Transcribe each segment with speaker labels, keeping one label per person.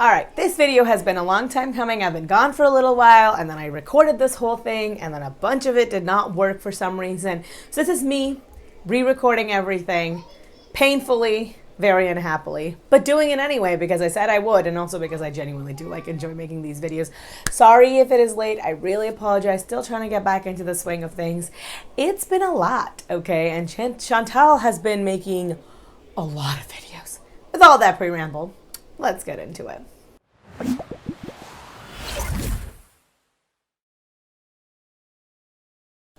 Speaker 1: All right, this video has been a long time coming. I've been gone for a little while, and then I recorded this whole thing, and then a bunch of it did not work for some reason. So this is me re-recording everything, painfully, very unhappily, but doing it anyway because I said I would, and also because I genuinely do enjoy making these videos. Sorry if it is late. I really apologize. Still trying to get back into the swing of things. It's been a lot, okay? And Chantal has been making a lot of videos. With all that pre-ramble, let's get into it.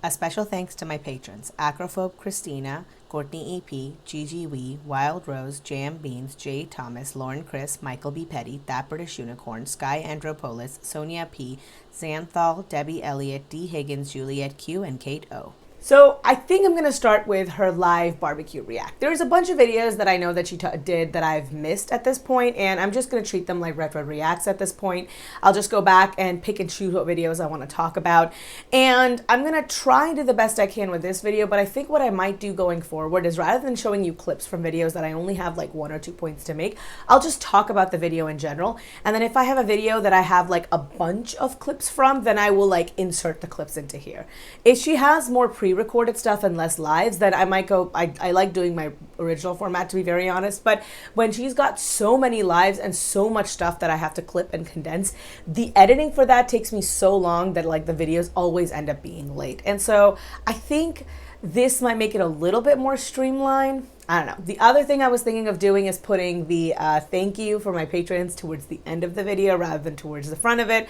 Speaker 1: A special thanks to my patrons, Acrophobe Christina, Courtney EP, Gigi Wee, Wild Rose, Jam Beans, Jay Thomas, Lauren Chris, Michael B. Petty, That British Unicorn, Sky Andropolis, Sonia P, Xanthal, Debbie Elliott, D. Higgins, Juliet Q, and Kate O. So I think I'm going to start with her live barbecue react. There's a bunch of videos that I know that she did that I've missed at this point, and I'm just going to treat them like retro reacts at this point. I'll just go back and pick and choose what videos I want to talk about, and I'm going to try and do the best I can with this video, but I think what I might do going forward is rather than showing you clips from videos that I only have like 1 or 2 points to make, I'll just talk about the video in general, and then if I have a video that I have like a bunch of clips from, then I will like insert the clips into here. If she has more pre-recorded stuff and less lives, then I might go, I like doing my original format, to be very honest, but when she's got so many lives and so much stuff that I have to clip and condense, the editing for that takes me so long that like the videos always end up being late. And so I think this might make it a little bit more streamlined. I don't know. The other thing I was thinking of doing is putting the thank you for my patrons towards the end of the video rather than towards the front of it.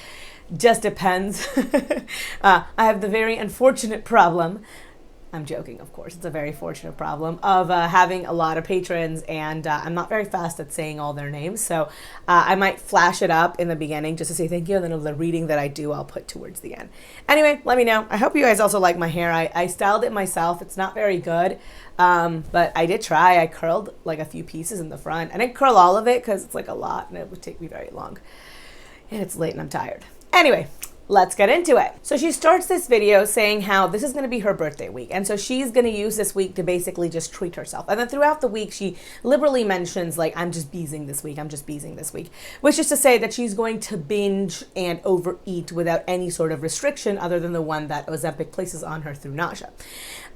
Speaker 1: Just depends. I have the very unfortunate problem, I'm joking, of course, it's a very fortunate problem, of having a lot of patrons, and I'm not very fast at saying all their names, so I might flash it up in the beginning just to say thank you, and then the reading that I do, I'll put towards the end. Anyway, let me know. I hope you guys also like my hair. I styled it myself. It's not very good, but I did try. I curled like a few pieces in the front. I didn't curl all of it because it's like a lot, and it would take me very long. And it's late and I'm tired. Anyway, let's get into it. So she starts this video saying how this is going to be her birthday week. And so she's going to use this week to basically just treat herself. And then throughout the week, she liberally mentions like, I'm just beezing this week. I'm just beezing this week. Which is to say that she's going to binge and overeat without any sort of restriction other than the one that Ozempic places on her through nausea.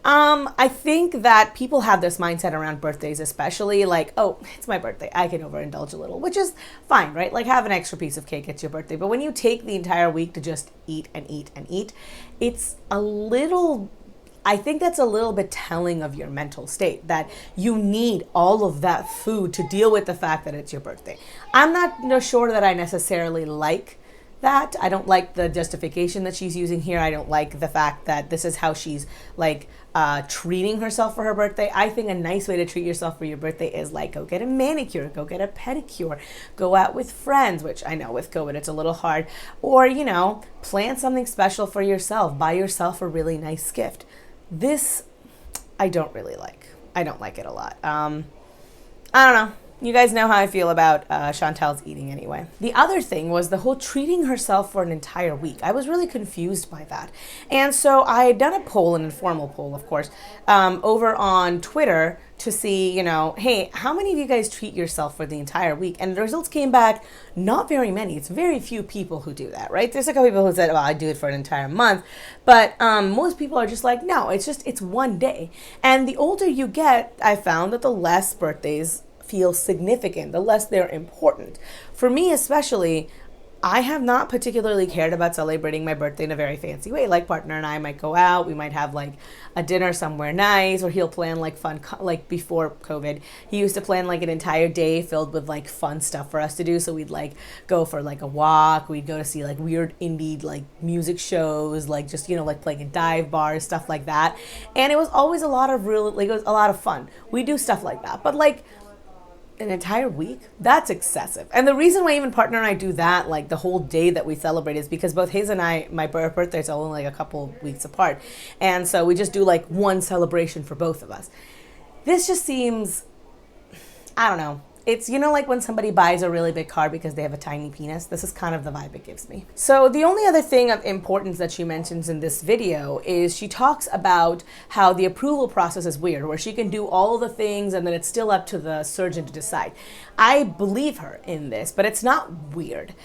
Speaker 1: I think that people have this mindset around birthdays, especially like, oh, it's my birthday, I can overindulge a little, which is fine, right? Like have an extra piece of cake, it's your birthday. But when you take the entire week to just eat and eat and eat, it's a little, I think that's a little bit telling of your mental state, that you need all of that food to deal with the fact that it's your birthday. I'm not sure that I necessarily like that. I don't like the justification that she's using here. I don't like the fact that this is how she's like treating herself for her birthday. I think a nice way to treat yourself for your birthday is like go get a manicure, go get a pedicure, go out with friends, which I know with COVID it's a little hard, or you know, plan something special for yourself, buy yourself a really nice gift. This I don't really like. I don't like it a lot. I don't know. You guys know how I feel about Chantal's eating anyway. The other thing was the whole treating herself for an entire week. I was really confused by that. And so I had done a poll, an informal poll, of course, over on Twitter to see, you know, hey, how many of you guys treat yourself for the entire week? And the results came back, not very many. It's very few people who do that, right? There's a couple people who said, well, I do it for an entire month. But most people are just like, no, it's one day. And the older you get, I found that the less birthdays feel significant, the less they're important. For me especially, I have not particularly cared about celebrating my birthday in a very fancy way. Like partner and I might go out, we might have like a dinner somewhere nice, or he'll plan like fun, like before COVID, he used to plan like an entire day filled with like fun stuff for us to do. So we'd like go for like a walk, we'd go to see like weird indie like music shows, like just, you know, like playing in dive bars, stuff like that. And it was always a lot of it was a lot of fun. We do stuff like that, but like an entire week? That's excessive. And the reason why even partner and I do that, like the whole day that we celebrate, is because both his and I, my birthdays are only like a couple weeks apart. And so we just do like one celebration for both of us. This just seems, I don't know. It's, you know, like when somebody buys a really big car because they have a tiny penis. This is kind of the vibe it gives me. So the only other thing of importance that she mentions in this video is she talks about how the approval process is weird, where she can do all the things and then it's still up to the surgeon to decide. I believe her in this, but it's not weird.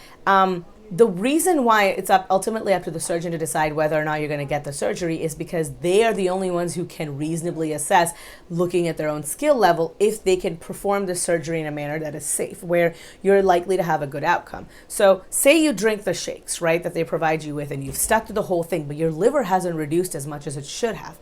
Speaker 1: The reason why it's ultimately up to the surgeon to decide whether or not you're going to get the surgery is because they are the only ones who can reasonably assess, looking at their own skill level, if they can perform the surgery in a manner that is safe, where you're likely to have a good outcome. So say you drink the shakes, right, that they provide you with, and you've stuck to the whole thing, but your liver hasn't reduced as much as it should have.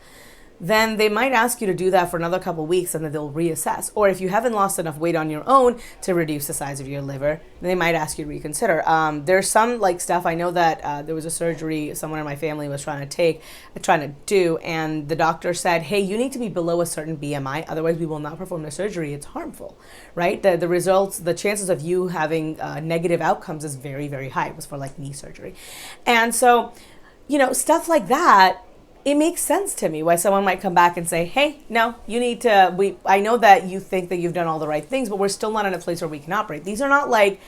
Speaker 1: Then they might ask you to do that for another couple weeks and then they'll reassess. Or if you haven't lost enough weight on your own to reduce the size of your liver, they might ask you to reconsider. There's some like stuff, I know that there was a surgery someone in my family was trying to do, and the doctor said, hey, you need to be below a certain BMI, otherwise we will not perform the surgery. It's harmful, right? The results, the chances of you having negative outcomes is very, very high. It was for like knee surgery. And so, you know, stuff like that, it makes sense to me why someone might come back and say, hey, no, you need to, I know that you think that you've done all the right things, but we're still not in a place where we can operate. These are not like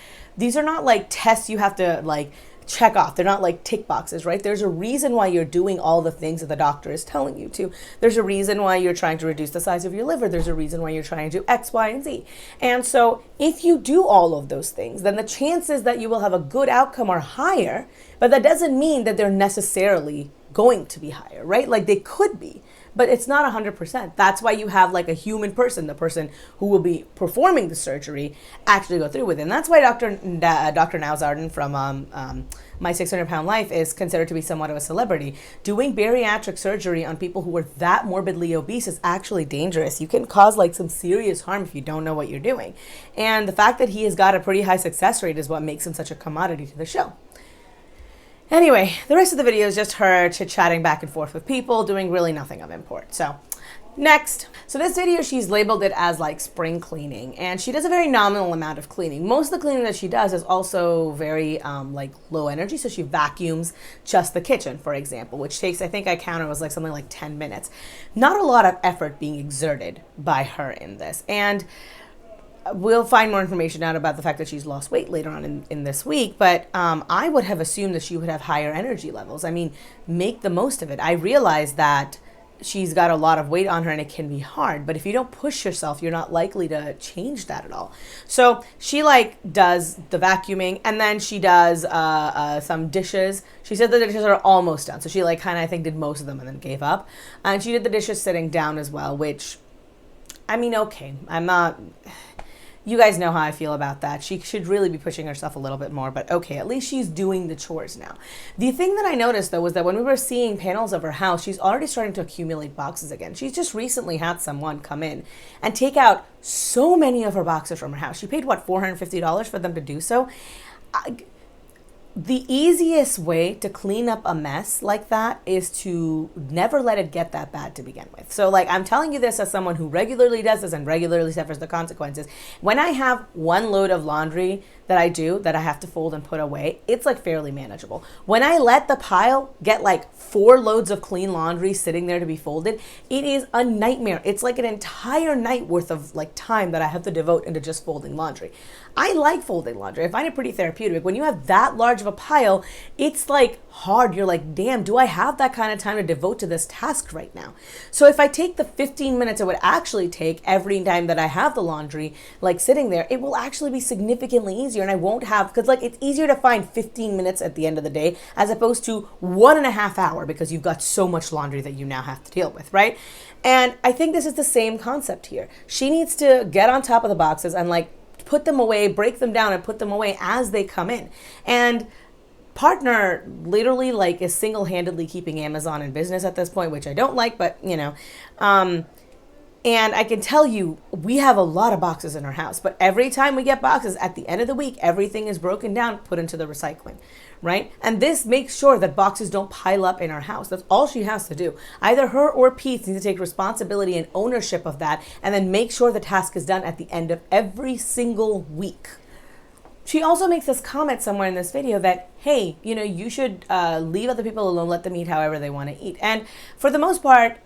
Speaker 1: tests you have to like check off. They're not like tick boxes, right? There's a reason why you're doing all the things that the doctor is telling you to. There's a reason why you're trying to reduce the size of your liver. There's a reason why you're trying to do X, Y, and Z. And so if you do all of those things, then the chances that you will have a good outcome are higher, but that doesn't mean that they're necessarily going to be higher, right? Like they could be, but it's not 100%. That's why you have like a human person, the person who will be performing the surgery, actually go through with it. And that's why Dr. Naygaard from My 600-Pound Life is considered to be somewhat of a celebrity. Doing bariatric surgery on people who are that morbidly obese is actually dangerous. You can cause like some serious harm if you don't know what you're doing. And the fact that he has got a pretty high success rate is what makes him such a commodity to the show. Anyway, the rest of the video is just her chit-chatting back and forth with people, doing really nothing of import. So, next. So this video, she's labeled it as like spring cleaning, and she does a very nominal amount of cleaning. Most of the cleaning that she does is also very like low energy. So she vacuums just the kitchen, for example, which takes, I think I counted, was like something like 10 minutes. Not a lot of effort being exerted by her in this. And we'll find more information out about the fact that she's lost weight later on in this week, but I would have assumed that she would have higher energy levels. I mean, make the most of it. I realize that she's got a lot of weight on her and it can be hard, but if you don't push yourself, you're not likely to change that at all. So she like does the vacuuming, and then she does some dishes. She said the dishes are almost done. So she like kind of, I think, did most of them and then gave up. And she did the dishes sitting down as well, which, I mean, okay, I'm not... You guys know how I feel about that. She should really be pushing herself a little bit more, but okay, at least she's doing the chores now. The thing that I noticed, though, was that when we were seeing panels of her house, she's already starting to accumulate boxes again. She's just recently had someone come in and take out so many of her boxes from her house. She paid, what, $450 for them to do so? The easiest way to clean up a mess like that is to never let it get that bad to begin with. So like, I'm telling you this as someone who regularly does this and regularly suffers the consequences. When I have one load of laundry that I do that I have to fold and put away, it's like fairly manageable. When I let the pile get like 4 loads of clean laundry sitting there to be folded, it is a nightmare. It's like an entire night worth of like time that I have to devote into just folding laundry. I like folding laundry. I find it pretty therapeutic. When you have that large of a pile, it's like hard. You're like, damn, do I have that kind of time to devote to this task right now? So if I take the 15 minutes it would actually take every time that I have the laundry like sitting there, it will actually be significantly easier, and I won't have, because like it's easier to find 15 minutes at the end of the day as opposed to 1.5 hours because you've got so much laundry that you now have to deal with, right? And I think this is the same concept here. She needs to get on top of the boxes and like put them away, break them down and put them away as they come in. And partner literally like is single-handedly keeping Amazon in business at this point, which I don't like, but you know, and I can tell you, we have a lot of boxes in our house, but every time we get boxes at the end of the week, everything is broken down, put into the recycling, right? And this makes sure that boxes don't pile up in our house. That's all she has to do. Either her or Pete needs to take responsibility and ownership of that, and then make sure the task is done at the end of every single week. She also makes this comment somewhere in this video that, hey, you know, you should leave other people alone, let them eat however they want to eat. And for the most part,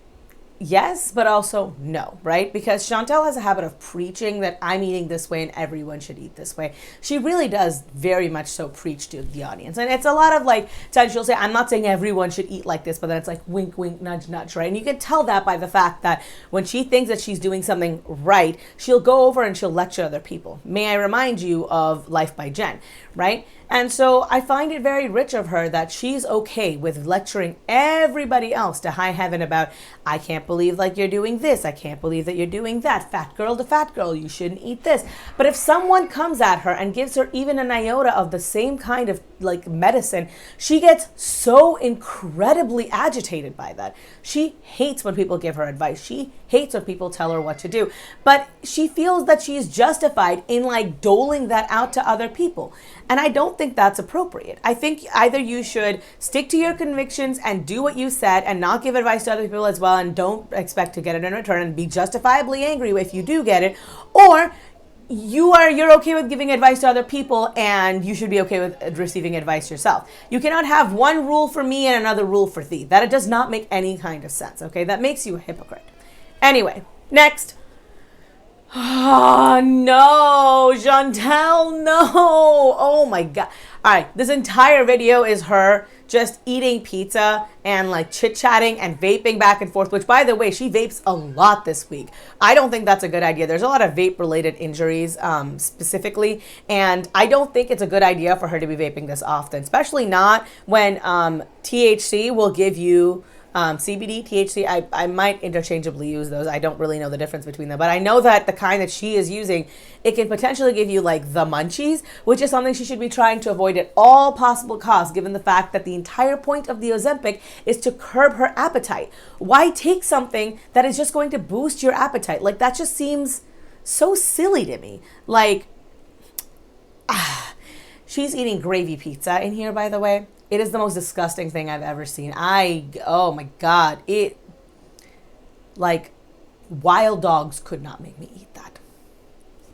Speaker 1: yes, but also no, right? Because Chantal has a habit of preaching that I'm eating this way and everyone should eat this way. She really does very much so preach to the audience. And it's a lot of like, times she'll say, I'm not saying everyone should eat like this, but then it's like wink, wink, nudge, nudge, right? And you can tell that by the fact that when she thinks that she's doing something right, she'll go over and she'll lecture other people. May I remind you of Lyfe by Jen, right? And so I find it very rich of her that she's okay with lecturing everybody else to high heaven about, I can't believe like you're doing this. I can't believe that you're doing that. Fat girl to fat girl, you shouldn't eat this. But if someone comes at her and gives her even an iota of the same kind of like medicine, she gets so incredibly agitated by that. She hates when people give her advice. She hates when people tell her what to do. But she feels that she's justified in like doling that out to other people. And I don't think that's appropriate. I think either you should stick to your convictions and do what you said and not give advice to other people as well and don't expect to get it in return and be justifiably angry if you do get it, or you're okay with giving advice to other people and you should be okay with receiving advice yourself. You cannot have one rule for me and another rule for thee. That does not make any kind of sense, okay? That makes you a hypocrite. Anyway, next. Oh, no, Chantal, no. Oh, my God. All right, this entire video is her just eating pizza and like chit-chatting and vaping back and forth, which, by the way, she vapes a lot this week. I don't think that's a good idea. There's a lot of vape-related injuries specifically, and I don't think it's a good idea for her to be vaping this often, especially not when THC will give you CBD, THC, I might interchangeably use those. I don't really know the difference between them, but I know that the kind that she is using, it can potentially give you like the munchies, which is something she should be trying to avoid at all possible costs, given the fact that the entire point of the Ozempic is to curb her appetite. Why take something that is just going to boost your appetite? Like, that just seems so silly to me. Like, she's eating gravy pizza in here, by the way. It is the most disgusting thing I've ever seen. Oh my God. Like, wild dogs could not make me eat that.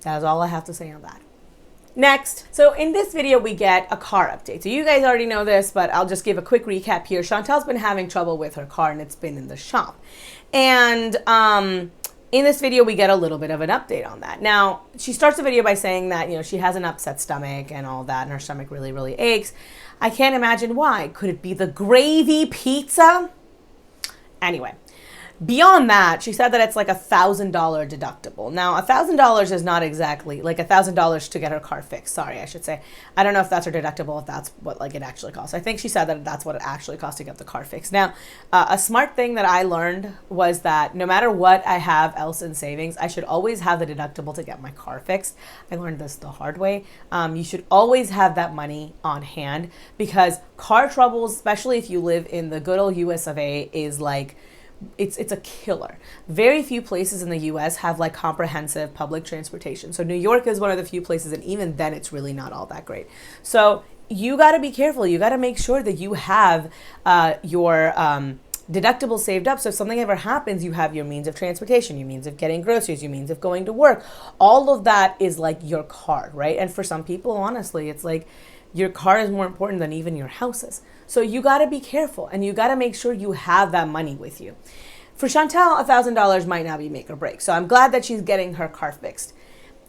Speaker 1: That is all I have to say on that. Next. So in this video, we get a car update. So you guys already know this, but I'll just give a quick recap here. Chantal's been having trouble with her car and it's been in the shop. And, in this video, we get a little bit of an update on that. Now, she starts the video by saying that, you know, she has an upset stomach and all that, and her stomach really, really aches. I can't imagine why. Could it be the gravy pizza? Anyway, beyond that, she said that it's like $1,000 deductible. Now, $1,000 is not exactly like $1,000 to get her car fixed. Sorry, I should say. I don't know if that's her deductible, if that's what like it actually costs. I think she said that that's what it actually costs to get the car fixed. Now, a smart thing that I learned was that no matter what I have else in savings, I should always have the deductible to get my car fixed. I learned this the hard way. You should always have that money on hand because car troubles, especially if you live in the good old US of A, is like, it's a killer. Very few places in the US have like comprehensive public transportation. So New York is one of the few places, and even then it's really not all that great. So you got to be careful. You got to make sure that you have your deductible saved up. So if something ever happens, you have your means of transportation, your means of getting groceries, your means of going to work. All of that is like your car, right? And for some people, honestly, it's like your car is more important than even your houses. So you got to be careful and you got to make sure you have that money with you. For Chantal, $1,000 might not be make or break. So I'm glad that she's getting her car fixed.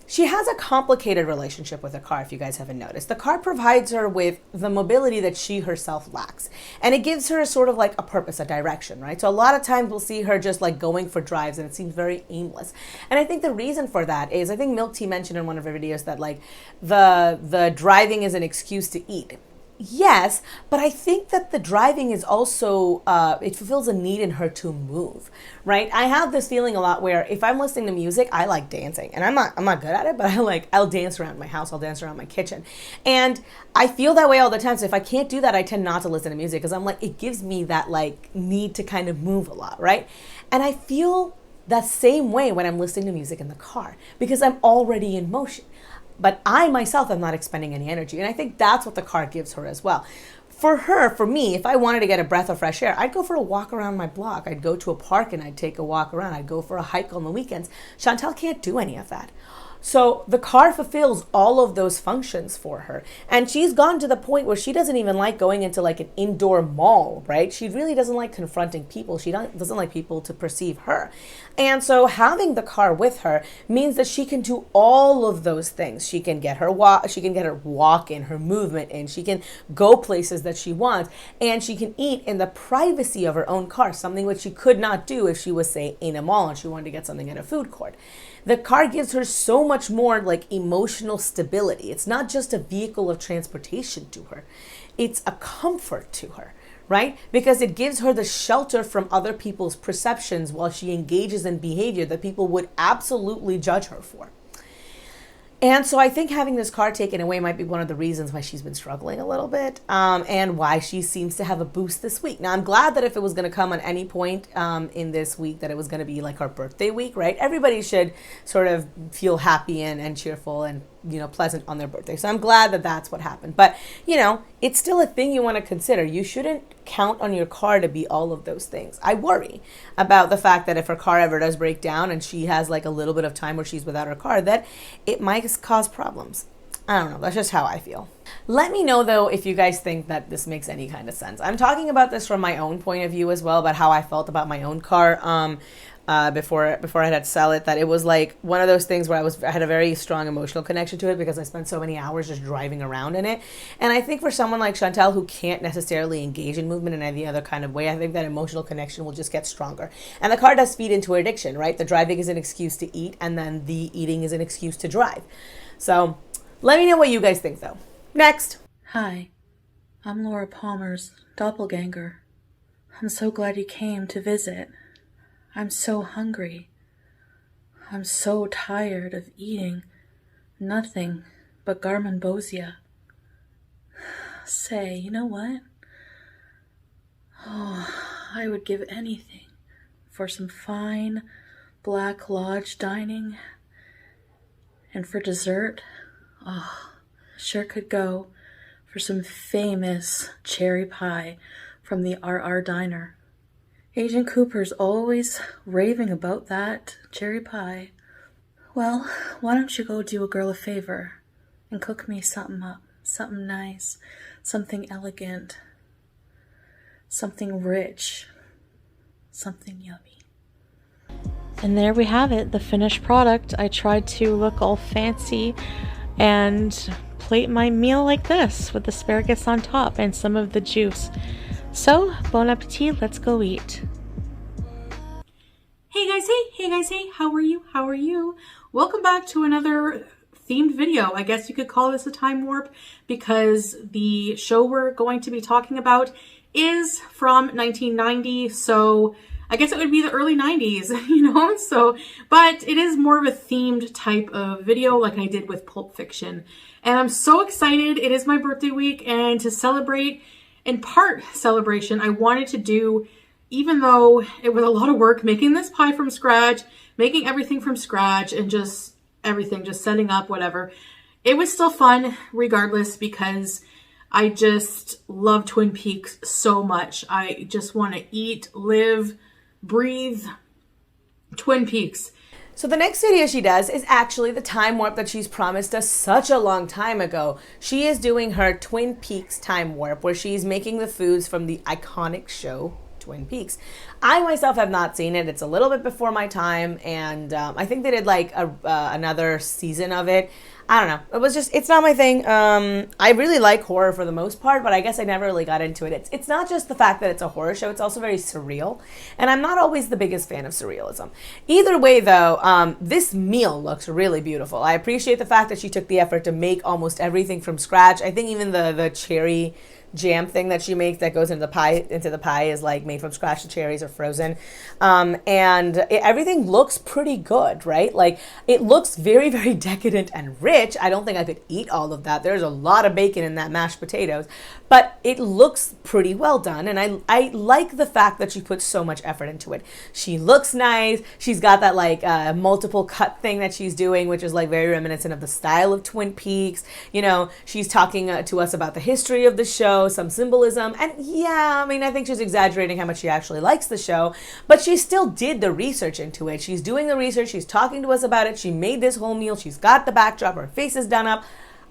Speaker 1: She has a complicated relationship with the car, if you guys haven't noticed. The car provides her with the mobility that she herself lacks. And it gives her sort of like a purpose, a direction, right? So a lot of times we'll see her just like going for drives and it seems very aimless. And I think the reason for that is, I think Milk Tea mentioned in one of her videos that like the driving is an excuse to eat. Yes, but I think that the driving is also, it fulfills a need in her to move, right? I have this feeling a lot where if I'm listening to music, I like dancing, and I'm not good at it, but I'll dance around my house, I'll dance around my kitchen, and I feel that way all the time. So if I can't do that, I tend not to listen to music because I'm like, it gives me that like need to kind of move a lot, right? And I feel that same way when I'm listening to music in the car because I'm already in motion. But I myself am not expending any energy. And I think that's what the car gives her as well. For her, for me, if I wanted to get a breath of fresh air, I'd go for a walk around my block. I'd go to a park and I'd take a walk around. I'd go for a hike on the weekends. Chantal can't do any of that. So the car fulfills all of those functions for her. And she's gone to the point where she doesn't even like going into like an indoor mall, right? She really doesn't like confronting people. She doesn't like people to perceive her. And so having the car with her means that she can do all of those things. She can get her walk in, her movement in. She can go places that she wants, and she can eat in the privacy of her own car, something which she could not do if she was, say, in a mall and she wanted to get something at a food court. The car gives her so much more like emotional stability. It's not just a vehicle of transportation to her. It's a comfort to her, right? Because it gives her the shelter from other people's perceptions while she engages in behavior that people would absolutely judge her for. And so I think having this car taken away might be one of the reasons why she's been struggling a little bit, and why she seems to have a boost this week. Now, I'm glad that if it was going to come on any point in this week, that it was going to be like her birthday week, right? Everybody should sort of feel happy and cheerful and, you know, pleasant on their birthday. So I'm glad that that's what happened. But, you know, it's still a thing you want to consider. You shouldn't count on your car to be all of those things. I worry about the fact that if her car ever does break down and she has like a little bit of time where she's without her car, that it might cause problems. I don't know. That's just how I feel. Let me know, though, if you guys think that this makes any kind of sense. I'm talking about this from my own point of view as well, about how I felt about my own car before I had to sell it. That it was like one of those things where I had a very strong emotional connection to it because I spent so many hours just driving around in it. And I think for someone like Chantal, who can't necessarily engage in movement in any other kind of way, I think that emotional connection will just get stronger. And the car does feed into addiction, right? The driving is an excuse to eat, and then the eating is an excuse to drive. So let me know what you guys think, though. Next.
Speaker 2: Hi, I'm Laura Palmer's doppelganger. I'm so glad you came to visit. I'm so hungry. I'm so tired of eating nothing but garmonbozia. Say, you know what? Oh, I would give anything for some fine Black Lodge dining. And for dessert, oh, sure could go for some famous cherry pie from the RR Diner. Agent Cooper's always raving about that cherry pie. Well, why don't you go do a girl a favor and cook me something up, something nice, something elegant, something rich, something yummy. And there we have it, the finished product. I tried to look all fancy and plate my meal like this with asparagus on top and some of the juice. So, bon appetit, let's go eat.
Speaker 3: Hey guys, how are you? Welcome back to another themed video. I guess you could call this a time warp because the show we're going to be talking about is from 1990, so I guess it would be the early 90s, you know? So, but it is more of a themed type of video like I did with Pulp Fiction. And I'm so excited. It is my birthday week, and to celebrate, in part celebration, I wanted to do, even though it was a lot of work making this pie from scratch, making everything from scratch, and just everything, just setting up, whatever, it was still fun regardless because I just love Twin Peaks so much. I just want to eat, live, breathe Twin Peaks.
Speaker 1: So the next video she does is actually the time warp that she's promised us such a long time ago. She is doing her Twin Peaks time warp where she's making the foods from the iconic show Twin Peaks. I myself have not seen it. It's a little bit before my time, and I think they did like another season of it. I don't know. It's not my thing. I really like horror for the most part, but I guess I never really got into it. It's not just the fact that it's a horror show, it's also very surreal, and I'm not always the biggest fan of surrealism. Either way, though, this meal looks really beautiful. I appreciate the fact that she took the effort to make almost everything from scratch. I think even the cherry jam thing that she makes that goes into the pie is like made from scratch. The cherries are frozen, and everything looks pretty good, right? Like it looks very, very decadent and rich. I don't think I could eat all of that. There's a lot of bacon in that mashed potatoes, but it looks pretty well done, and I like the fact that she puts so much effort into it. She looks nice. She's got that like multiple cut thing that she's doing, which is like very reminiscent of the style of Twin Peaks. You know, she's talking to us about the history of the show. show, some symbolism. And yeah, I mean, I think she's exaggerating how much she actually likes the show, but she still did the research into it. She's doing the research. She's talking to us about it. She made this whole meal. She's got the backdrop. Her face is done up.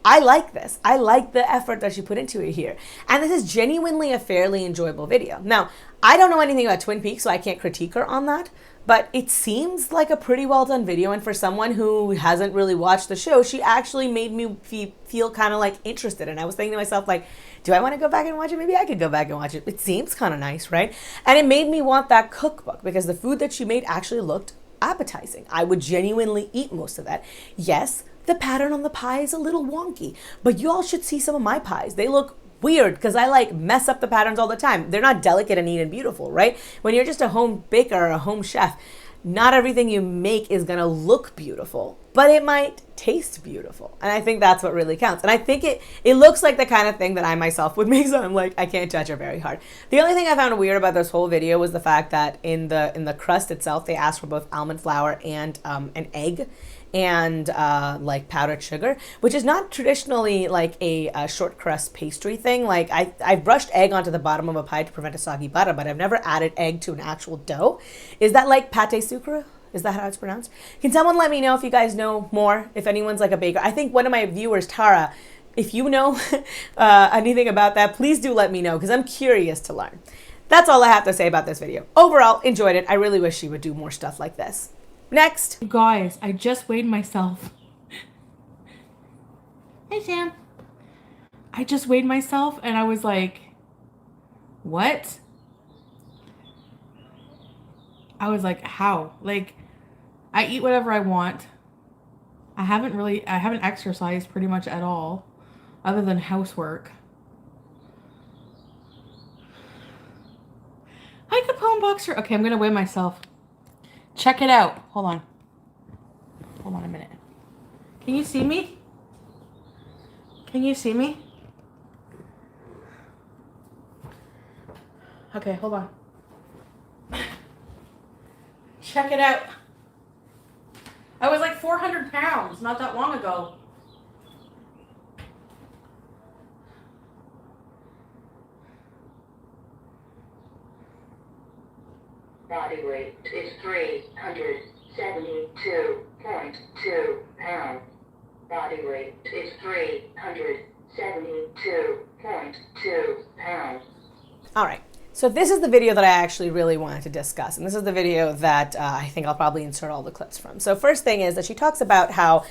Speaker 1: I like this. I like the effort that she put into it here. And this is genuinely a fairly enjoyable video. Now, I don't know anything about Twin Peaks, so I can't critique her on that, but it seems like a pretty well done video. And for someone who hasn't really watched the show, she actually made me feel kind of like interested. And I was thinking to myself, like, do I want to go back and watch it? Maybe I could go back and watch it. It seems kind of nice, right? And it made me want that cookbook because the food that she made actually looked appetizing. I would genuinely eat most of that. Yes, the pattern on the pie is a little wonky, but you all should see some of my pies. They look weird because I like mess up the patterns all the time. They're not delicate and neat and beautiful, right? When you're just a home baker or a home chef, not everything you make is gonna look beautiful, but it might taste beautiful. And I think that's what really counts. And I think it looks like the kind of thing that I myself would make, so I'm like, I can't judge her very hard. The only thing I found weird about this whole video was the fact that in the crust itself, they asked for both almond flour and an egg and like powdered sugar, which is not traditionally like a short crust pastry thing. Like I've brushed egg onto the bottom of a pie to prevent a soggy butter, but I've never added egg to an actual dough. Is that like pâté sucre? Is that how it's pronounced? Can someone let me know if you guys know more? If anyone's like a baker. I think one of my viewers, Tara, if you know anything about that, please do let me know because I'm curious to learn. That's all I have to say about this video. Overall, enjoyed it. I really wish she would do more stuff like this. Next.
Speaker 3: Guys, I just weighed myself. Hey, Sam. I just weighed myself and I was like, what? I was like, how? Like, I eat whatever I want. I haven't exercised pretty much at all, other than housework. Hi, Capone Boxer. Okay, I'm gonna weigh myself. Check it out. Hold on. Hold on a minute. Can you see me? Can you see me? Okay, hold on. Check it out. I was like 400 pounds not that long ago.
Speaker 4: Body weight is 372.2 pounds. Body weight is 372.2 pounds.
Speaker 1: All right. So this is the video that I actually really wanted to discuss. And this is the video that I think I'll probably insert all the clips from. So first thing is that she talks about how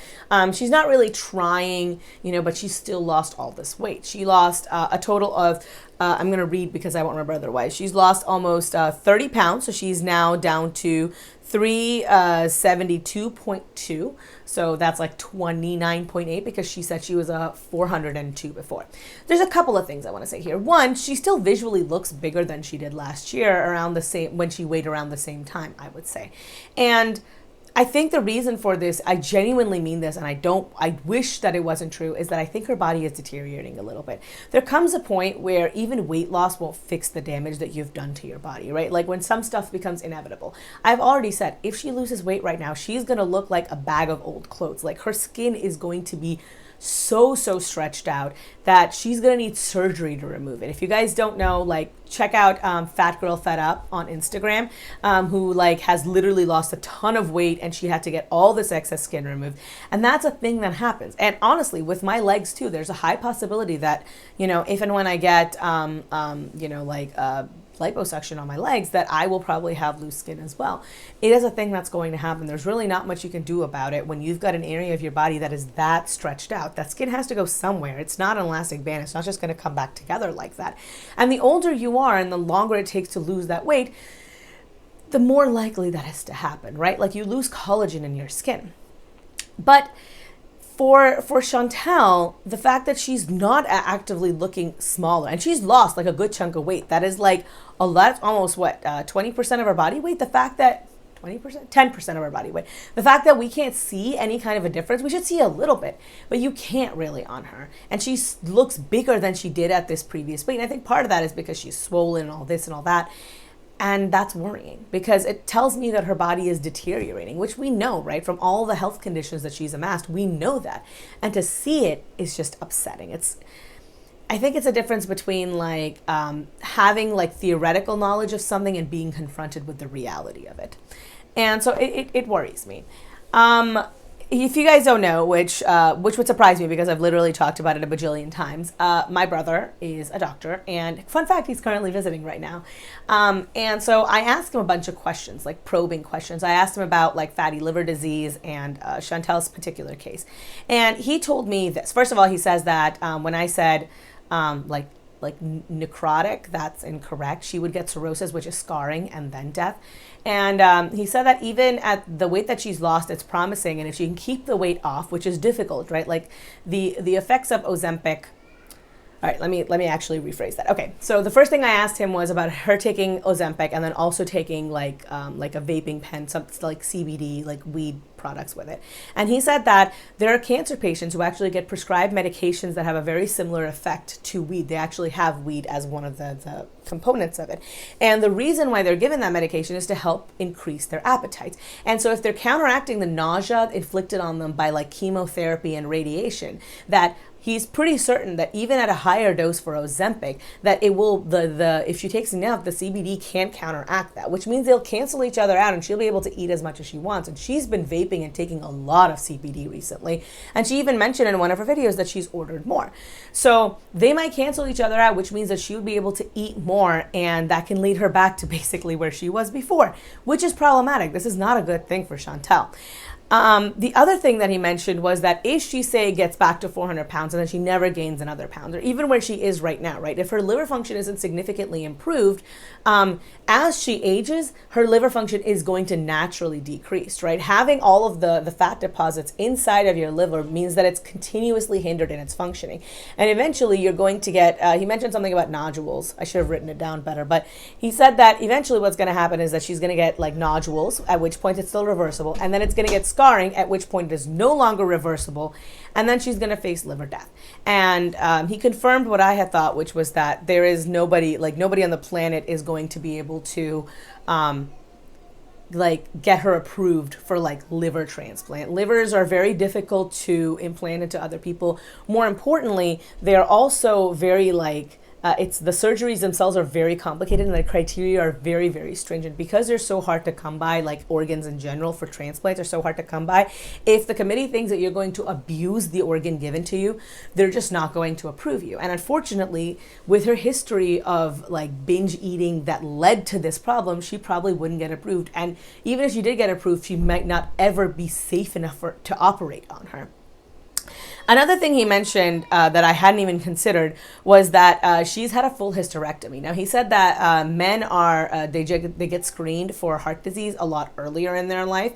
Speaker 1: she's not really trying, but she's still lost all this weight. She lost a total of, I'm going to read because I won't remember otherwise. She's lost almost 30 pounds. So she's now down to 372.2. So that's like 29.8 because she said she was 402 before. There's a couple of things I want to say here. One, she still visually looks bigger than she did last year around the same, when she weighed around the same time, I would say. And I think the reason for this, I genuinely mean this, and I wish that it wasn't true, is that I think her body is deteriorating a little bit. There comes a point where even weight loss won't fix the damage that you've done to your body, right? Like when some stuff becomes inevitable. I've already said, if she loses weight right now, she's going to look like a bag of old clothes. Like her skin is going to be so stretched out that she's gonna need surgery to remove it. If you guys don't know, like check out Fat Girl Fed Up on Instagram, who like has literally lost a ton of weight and she had to get all this excess skin removed. And that's a thing that happens. And honestly, with my legs too, there's a high possibility that, if and when I get, liposuction on my legs, that I will probably have loose skin as well. It is a thing that's going to happen. There's really not much you can do about it when you've got an area of your body that is that stretched out. That skin has to go somewhere. It's not an elastic band. It's not just going to come back together like that. And the older you are and the longer it takes to lose that weight, the more likely that is to happen, right? Like you lose collagen in your skin. But for Chantal, the fact that she's not actively looking smaller, and she's lost like a good chunk of weight, that is like a lot, almost what, 20% of her body weight. The fact that 20%, 10% of her body weight. The fact that we can't see any kind of a difference, we should see a little bit, but you can't really on her. And she looks bigger than she did at this previous weight. And I think part of that is because she's swollen and all this and all that. And that's worrying because it tells me that her body is deteriorating, which we know, right? From all the health conditions that she's amassed, we know that. And to see it is just upsetting. I think it's a difference between like having like theoretical knowledge of something and being confronted with the reality of it. And so it worries me. If you guys don't know, which would surprise me because I've literally talked about it a bajillion times, my brother is a doctor, and fun fact, he's currently visiting right now. And so I asked him a bunch of questions, like probing questions. I asked him about like fatty liver disease and Chantal's particular case. And he told me this. First of all, he says that when I said like necrotic, that's incorrect. She would get cirrhosis, which is scarring and then death. And he said that even at the weight that she's lost, it's promising. And if she can keep the weight off, which is difficult, right? Like the effects of Ozempic. All right, let me actually rephrase that. Okay, so the first thing I asked him was about her taking Ozempic and then also taking like a vaping pen, something like CBD, like weed products with it. And he said that there are cancer patients who actually get prescribed medications that have a very similar effect to weed. They actually have weed as one of the components of it. And the reason why they're given that medication is to help increase their appetite. And so if they're counteracting the nausea inflicted on them by like chemotherapy and radiation, that he's pretty certain that even at a higher dose for Ozempic, that it will, if she takes enough, the CBD can't counteract that, which means they'll cancel each other out and she'll be able to eat as much as she wants. And she's been vaping and taking a lot of CBD recently. And she even mentioned in one of her videos that she's ordered more. So they might cancel each other out, which means that she would be able to eat more, and that can lead her back to basically where she was before, which is problematic. This is not a good thing for Chantal. The other thing that he mentioned was that if she, say, gets back to 400 pounds and then she never gains another pound, or even where she is right now, right? If her liver function isn't significantly improved, as she ages, her liver function is going to naturally decrease, right? Having all of the fat deposits inside of your liver means that it's continuously hindered in its functioning. And eventually you're going to get, he mentioned something about nodules. I should have written it down better, but he said that eventually what's going to happen is that she's going to get like nodules, at which point it's still reversible, and then it's going to get scarring, at which point it is no longer reversible, and then she's going to face liver death. And he confirmed what I had thought, which was that there is nobody on the planet is going to be able to like get her approved for like liver transplant. Livers are very difficult to implant into other people. More importantly, they're also very like the surgeries themselves are very complicated, and the criteria are very, very stringent because they're so hard to come by. Like organs in general for transplants are so hard to come by. If the committee thinks that you're going to abuse the organ given to you, they're just not going to approve you. And unfortunately, with her history of like binge eating that led to this problem, she probably wouldn't get approved. And even if she did get approved, she might not ever be safe enough to operate on her. Another thing he mentioned that I hadn't even considered was that she's had a full hysterectomy. Now, he said that men are, they get screened for heart disease a lot earlier in their life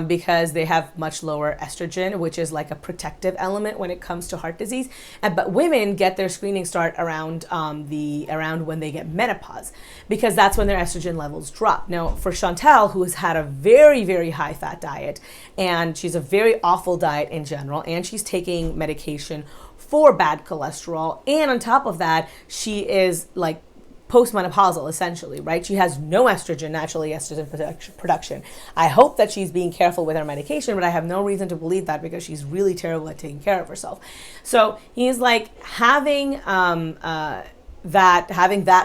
Speaker 1: because they have much lower estrogen, which is like a protective element when it comes to heart disease. But women get their screening start around when they get menopause, because that's when their estrogen levels drop. Now, for Chantal, who has had a very, very high fat diet, and she's a very awful diet in general, and she's taking medication for bad cholesterol, and on top of that, she is like postmenopausal essentially, right? She has no estrogen, naturally estrogen production. I hope that she's being careful with her medication, but I have no reason to believe that because she's really terrible at taking care of herself. So he's like having that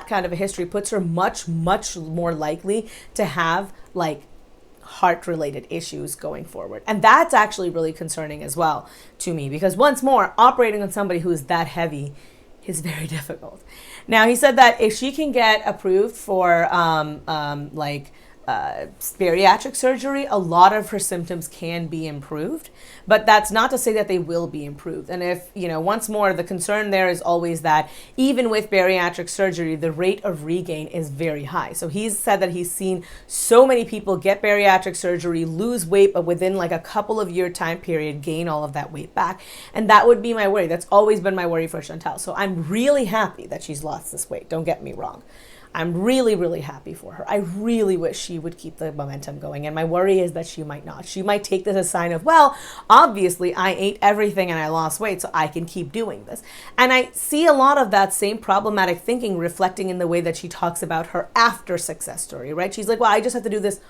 Speaker 1: kind of a history puts her much, much more likely to have like heart-related issues going forward. And that's actually really concerning as well to me, because once more, operating on somebody who is that heavy is very difficult. Now, he said that if she can get approved for bariatric surgery, a lot of her symptoms can be improved, but that's not to say that they will be improved. And if, once more, the concern there is always that even with bariatric surgery, the rate of regain is very high. So he's said that he's seen so many people get bariatric surgery, lose weight, but within like a couple of year time period, gain all of that weight back. And that would be my worry. That's always been my worry for Chantal. So I'm really happy that she's lost this weight. Don't get me wrong. I'm really, really happy for her. I really wish she would keep the momentum going. And my worry is that she might not. She might take this as a sign of, well, obviously I ate everything and I lost weight, so I can keep doing this. And I see a lot of that same problematic thinking reflecting in the way that she talks about her after success story, right? She's like, well, I just have to do this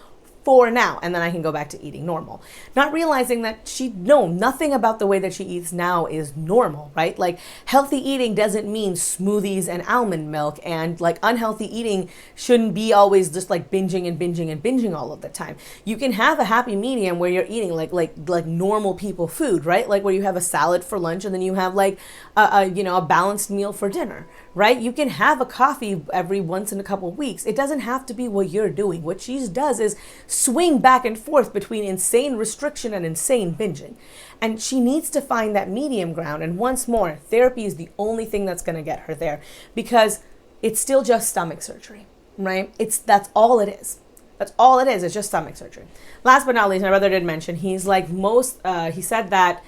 Speaker 1: for now, and then I can go back to eating normal. Not realizing that nothing about the way that she eats now is normal, right? Like, healthy eating doesn't mean smoothies and almond milk, and like unhealthy eating shouldn't be always just like binging and binging and binging all of the time. You can have a happy medium where you're eating like normal people food, right? Like where you have a salad for lunch and then you have like a balanced meal for dinner, right? You can have a coffee every once in a couple of weeks. It doesn't have to be what you're doing. What she does is swing back and forth between insane restriction and insane binging. And she needs to find that medium ground. And once more, therapy is the only thing that's going to get her there, because it's still just stomach surgery, right? That's all it is. That's all it is. It's just stomach surgery. Last but not least, my brother did mention, he's like he said that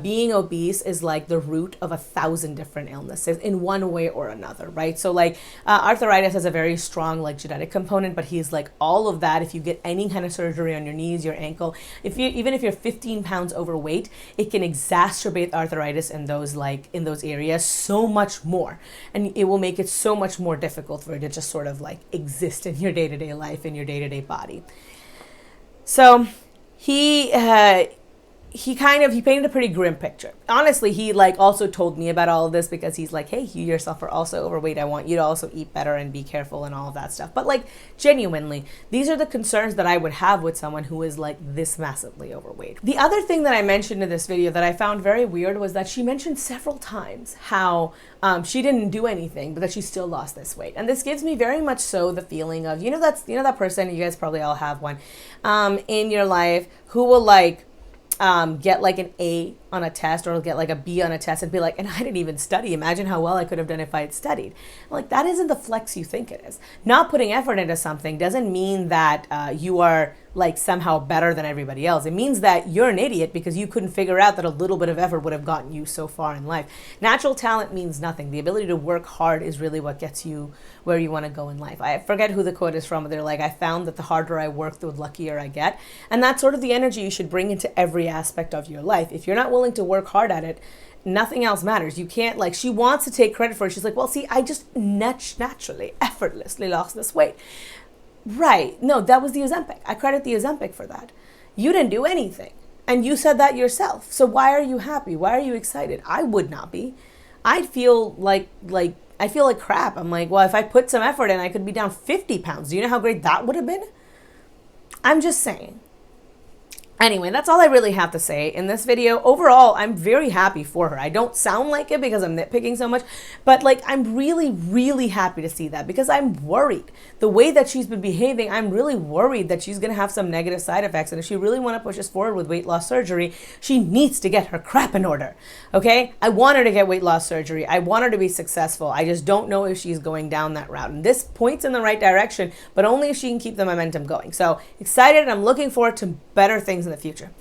Speaker 1: being obese is like the root of 1,000 different illnesses in one way or another, right? So like arthritis has a very strong like genetic component, but he's like all of that. If you get any kind of surgery on your knees, your ankle, even if you're 15 pounds overweight, it can exacerbate arthritis in those areas so much more, and it will make it so much more difficult for it to just sort of like exist in your day-to-day life, in your day-to-day body. So he painted a pretty grim picture. Honestly, he like also told me about all of this because he's like, hey, you yourself are also overweight. I want you to also eat better and be careful and all of that stuff. But like, genuinely, these are the concerns that I would have with someone who is like this massively overweight. The other thing that I mentioned in this video that I found very weird was that she mentioned several times how she didn't do anything, but that she still lost this weight. And this gives me very much so the feeling of, that person, you guys probably all have one, in your life who will like, get like an A on a test or get like a B on a test and be like, and I didn't even study. Imagine how well I could have done if I had studied. Like, that isn't the flex you think it is. Not putting effort into something doesn't mean that you are like somehow better than everybody else. It means that you're an idiot because you couldn't figure out that a little bit of effort would have gotten you so far in life. Natural talent means nothing. The ability to work hard is really what gets you where you want to go in life. I forget who the quote is from, but they're like, I found that the harder I work, the luckier I get. And that's sort of the energy you should bring into every aspect of your life. If you're not willing to work hard at it, nothing else matters. You can't, like, she wants to take credit for it. She's like, well, see, I just naturally, effortlessly lost this weight. Right. No, that was the Ozempic. I credit the Ozempic for that. You didn't do anything. And you said that yourself. So why are you happy? Why are you excited? I would not be. I'd feel like I feel like crap. I'm like, well, if I put some effort in, I could be down 50 pounds. Do you know how great that would have been? I'm just saying. Anyway, that's all I really have to say in this video. Overall, I'm very happy for her. I don't sound like it because I'm nitpicking so much, but like, I'm really, really happy to see that because I'm worried. The way that she's been behaving, I'm really worried that she's going to have some negative side effects. And if she really want to push us forward with weight loss surgery, she needs to get her crap in order. Okay? I want her to get weight loss surgery. I want her to be successful. I just don't know if she's going down that route. And this points in the right direction, but only if she can keep the momentum going. So excited, and I'm looking forward to better things in the future.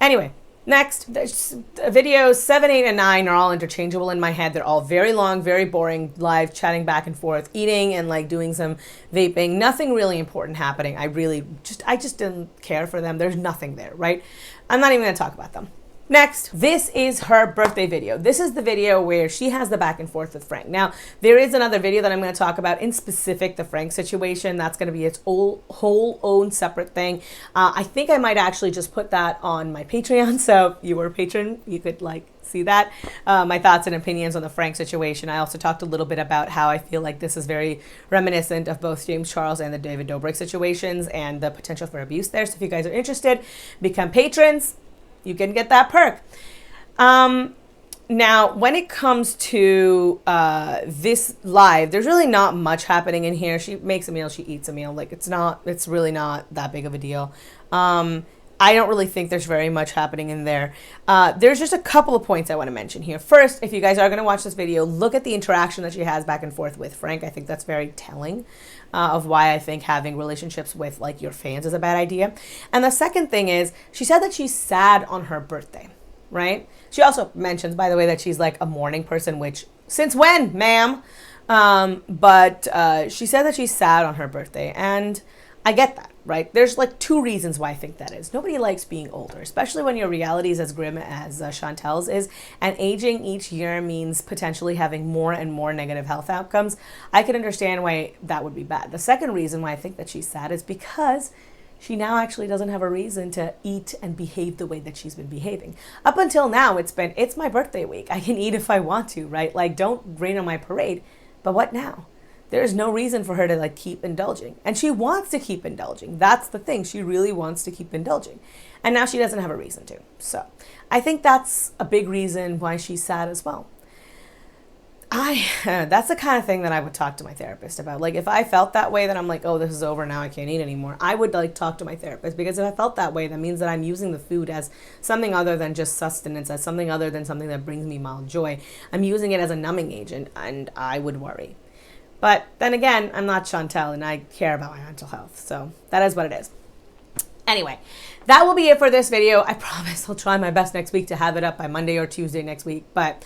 Speaker 1: Anyway, next, videos 7, 8, and 9 are all interchangeable in my head. They're all very long, very boring, live chatting back and forth, eating and like doing some vaping. Nothing really important happening. I just didn't care for them. There's nothing there, right? I'm not even going to talk about them. Next, this is her birthday video. This is the video where she has the back and forth with Frank. Now, there is another video that I'm going to talk about in specific, the Frank situation. That's going to be its whole own separate thing. I think I might actually just put that on my Patreon. So if you were a patron, you could like see that. My thoughts and opinions on the Frank situation. I also talked a little bit about how I feel like this is very reminiscent of both James Charles and the David Dobrik situations and the potential for abuse there. So if you guys are interested, become patrons. You can get that perk. Now, when it comes to this live, there's really not much happening in here. She makes a meal, she eats a meal. Like, it's really not that big of a deal. I don't really think there's very much happening in there. There's just a couple of points I want to mention here. First, if you guys are going to watch this video, look at the interaction that she has back and forth with Frank. I think that's very telling of why I think having relationships with like your fans is a bad idea. And the second thing is, she said that she's sad on her birthday, right? She also mentions, by the way, that she's like a morning person, which, since when, ma'am? But she said that she's sad on her birthday, and I get that, right? There's like two reasons why I think that is. Nobody likes being older, especially when your reality is as grim as Chantal's is, and aging each year means potentially having more and more negative health outcomes. I can understand why that would be bad. The second reason why I think that she's sad is because she now actually doesn't have a reason to eat and behave the way that she's been behaving. Up until now, it's my birthday week. I can eat if I want to, right? Like, don't rain on my parade. But what now? There's no reason for her to like keep indulging. And she wants to keep indulging. That's the thing. She really wants to keep indulging. And now she doesn't have a reason to. So I think that's a big reason why she's sad as well. That's the kind of thing that I would talk to my therapist about. Like, if I felt that way, that I'm like, oh, this is over now, I can't eat anymore, I would like talk to my therapist, because if I felt that way, that means that I'm using the food as something other than just sustenance, as something other than something that brings me mild joy. I'm using it as a numbing agent, and I would worry. But then again, I'm not Chantal, and I care about my mental health, so that is what it is. Anyway, that will be it for this video. I promise I'll try my best next week to have it up by Monday or Tuesday next week. But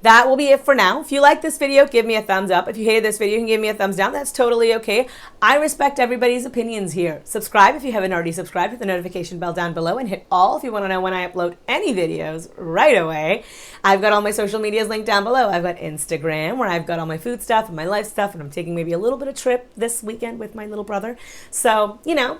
Speaker 1: that will be it for now. If you like this video, give me a thumbs up. If you hated this video, you can give me a thumbs down. That's totally okay. I respect everybody's opinions here. Subscribe if you haven't already subscribed. Hit the notification bell down below and hit all if you want to know when I upload any videos right away. I've got all my social medias linked down below. I've got Instagram, where I've got all my food stuff and my life stuff, and I'm taking maybe a little bit of trip this weekend with my little brother. So, you know,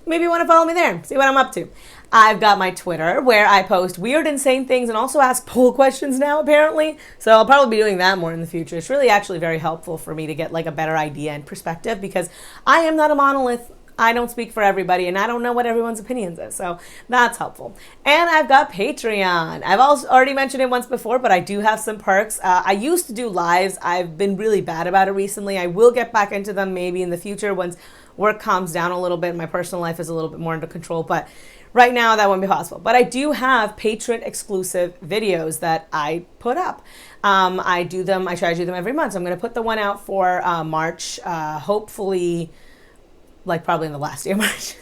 Speaker 1: maybe you want to follow me there, see what I'm up to. I've got my Twitter, where I post weird, insane things and also ask poll questions now, apparently. So I'll probably be doing that more in the future. It's really actually very helpful for me to get like a better idea and perspective, because I am not a monolith. I don't speak for everybody, and I don't know what everyone's opinions is, so that's helpful. And I've got Patreon. I've also already mentioned it once before, but I do have some perks. I used to do lives. I've been really bad about it recently. I will get back into them maybe in the future once work calms down a little bit and my personal life is a little bit more under control, but right now that won't be possible. But I do have patron exclusive videos that I put up. I try to do them every month. So I'm going to put the one out for March, hopefully like probably in the last day of March.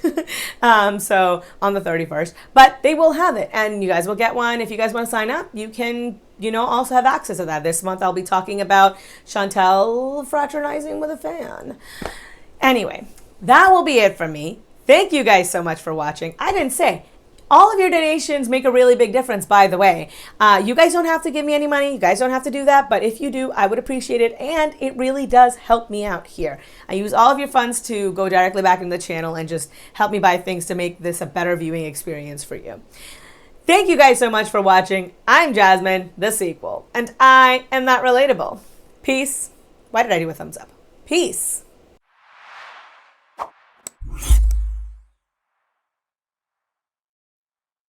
Speaker 1: So on the 31st, but they will have it, and you guys will get one. If you guys want to sign up, you can, also have access to that. This month I'll be talking about Chantal fraternizing with a fan. Anyway, that will be it from me. Thank you guys so much for watching. I didn't say, all of your donations make a really big difference, by the way. You guys don't have to give me any money. You guys don't have to do that. But if you do, I would appreciate it. And it really does help me out here. I use all of your funds to go directly back into the channel and just help me buy things to make this a better viewing experience for you. Thank you guys so much for watching. I'm Jasmine, the sequel, and I am not relatable. Peace. Why did I do a thumbs up? Peace.